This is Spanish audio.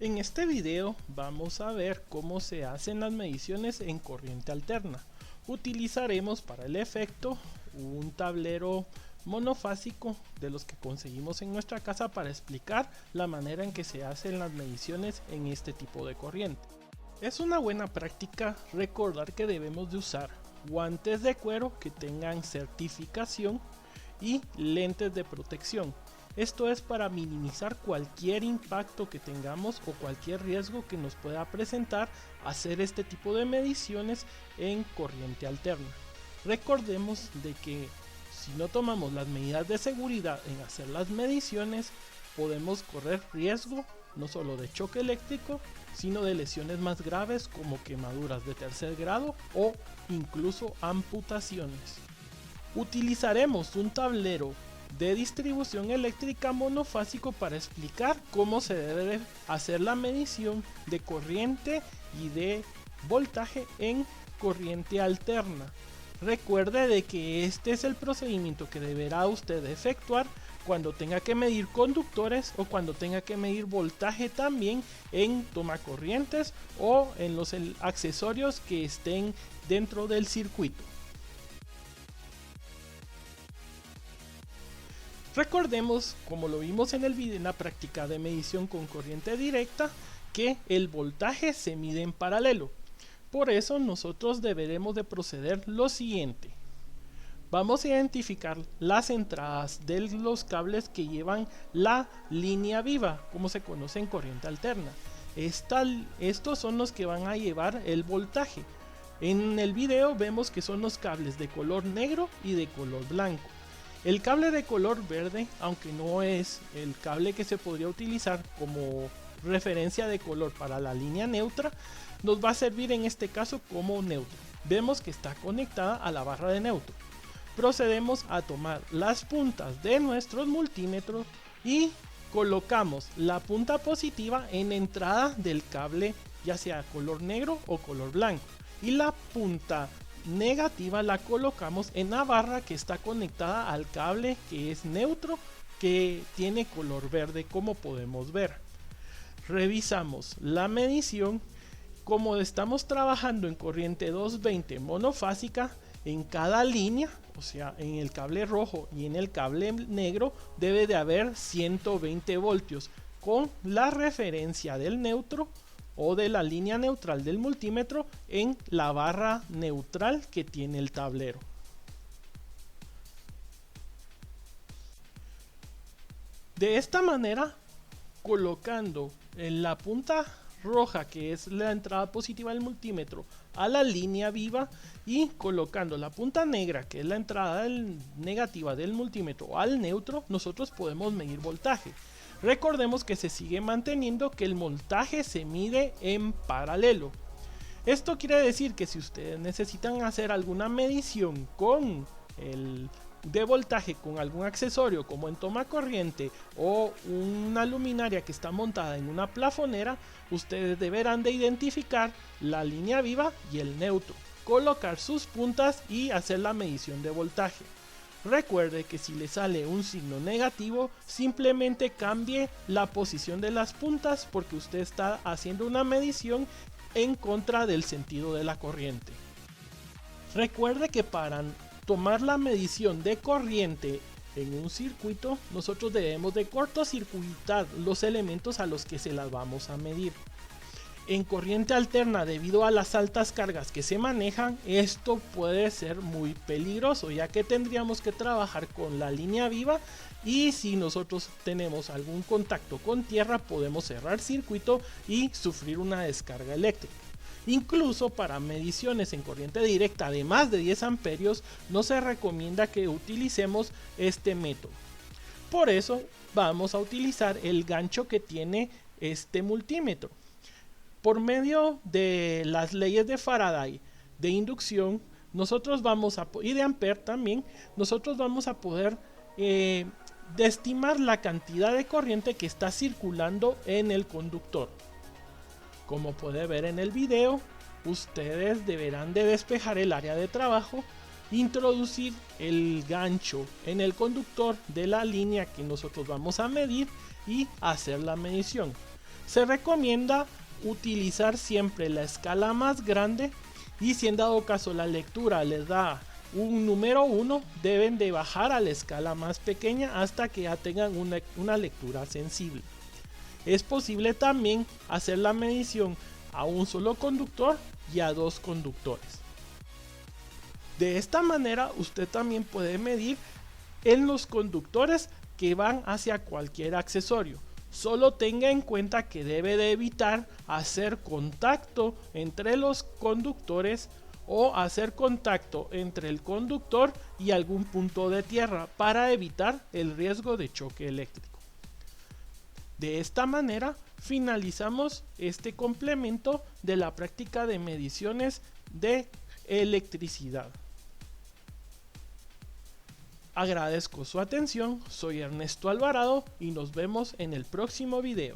En este video vamos a ver cómo se hacen las mediciones en corriente alterna. Utilizaremos para el efecto un tablero monofásico de los que conseguimos en nuestra casa para explicar la manera en que se hacen las mediciones en este tipo de corriente. Es una buena práctica recordar que debemos de usar guantes de cuero que tengan certificación y lentes de protección. Esto es para minimizar cualquier impacto que tengamos o cualquier riesgo que nos pueda presentar hacer este tipo de mediciones en corriente alterna. Recordemos de que si no tomamos las medidas de seguridad en hacer las mediciones, podemos correr riesgo no solo de choque eléctrico, sino de lesiones más graves como quemaduras de tercer grado o incluso amputaciones. Utilizaremos un tablero de distribución eléctrica monofásico para explicar cómo se debe hacer la medición de corriente y de voltaje en corriente alterna. Recuerde de que este es el procedimiento que deberá usted efectuar cuando tenga que medir conductores o cuando tenga que medir voltaje también en tomacorrientes o en los accesorios que estén dentro del circuito. Recordemos, como lo vimos en el video en la práctica de medición con corriente directa, que el voltaje se mide en paralelo. Por eso nosotros deberemos de proceder lo siguiente. Vamos a identificar las entradas de los cables que llevan la línea viva, como se conoce en corriente alterna. Estos son los que van a llevar el voltaje. En el video vemos que son los cables de color negro y de color blanco. El cable de color verde, aunque no es el cable que se podría utilizar como referencia de color para la línea neutra, nos va a servir en este caso como neutro. Vemos que está conectada a la barra de neutro. Procedemos a tomar las puntas de nuestros multímetros y colocamos la punta positiva en entrada del cable, ya sea color negro o color blanco, y la punta negativa la colocamos en la barra que está conectada al cable que es neutro, que tiene color verde, como podemos ver. Revisamos la medición. Como estamos trabajando en corriente 220 monofásica, en cada línea, o sea en el cable rojo y en el cable negro, debe de haber 120 voltios con la referencia del neutro o de la línea neutral del multímetro en la barra neutral que tiene el tablero. De esta manera, colocando en la punta roja, que es la entrada positiva del multímetro, a la línea viva, y colocando la punta negra, que es la entrada negativa del multímetro, al neutro, nosotros podemos medir voltaje. Recordemos que se sigue manteniendo que el voltaje se mide en paralelo. Esto quiere decir que si ustedes necesitan hacer alguna medición con de voltaje con algún accesorio como en toma corriente o una luminaria que está montada en una plafonera, ustedes deberán de identificar la línea viva y el neutro, colocar sus puntas y hacer la medición de voltaje. Recuerde que si le sale un signo negativo, simplemente cambie la posición de las puntas porque usted está haciendo una medición en contra del sentido de la corriente. Recuerde que para tomar la medición de corriente en un circuito, nosotros debemos de cortocircuitar los elementos a los que se las vamos a medir. En corriente alterna, debido a las altas cargas que se manejan, esto puede ser muy peligroso, ya que tendríamos que trabajar con la línea viva, y si nosotros tenemos algún contacto con tierra podemos cerrar circuito y sufrir una descarga eléctrica. Incluso para mediciones en corriente directa de más de 10 amperios no se recomienda que utilicemos este método. Por eso vamos a utilizar el gancho que tiene este multímetro. Por medio de las leyes de Faraday de inducción, nosotros vamos a, y de Ampere también, nosotros vamos a poder de estimar la cantidad de corriente que está circulando en el conductor. Como puede ver en el video, ustedes deberán de despejar el área de trabajo, introducir el gancho en el conductor de la línea que nosotros vamos a medir y hacer la medición. Se recomienda utilizar siempre la escala más grande, y si en dado caso la lectura les da un número 1, deben de bajar a la escala más pequeña hasta que ya tengan una lectura sensible. Es posible también hacer la medición a un solo conductor y a 2 conductores. De esta manera usted también puede medir en los conductores que van hacia cualquier accesorio. Solo tenga en cuenta que debe de evitar hacer contacto entre los conductores o hacer contacto entre el conductor y algún punto de tierra para evitar el riesgo de choque eléctrico. De esta manera finalizamos este complemento de la práctica de mediciones de electricidad. Agradezco su atención, soy Ernesto Alvarado y nos vemos en el próximo video.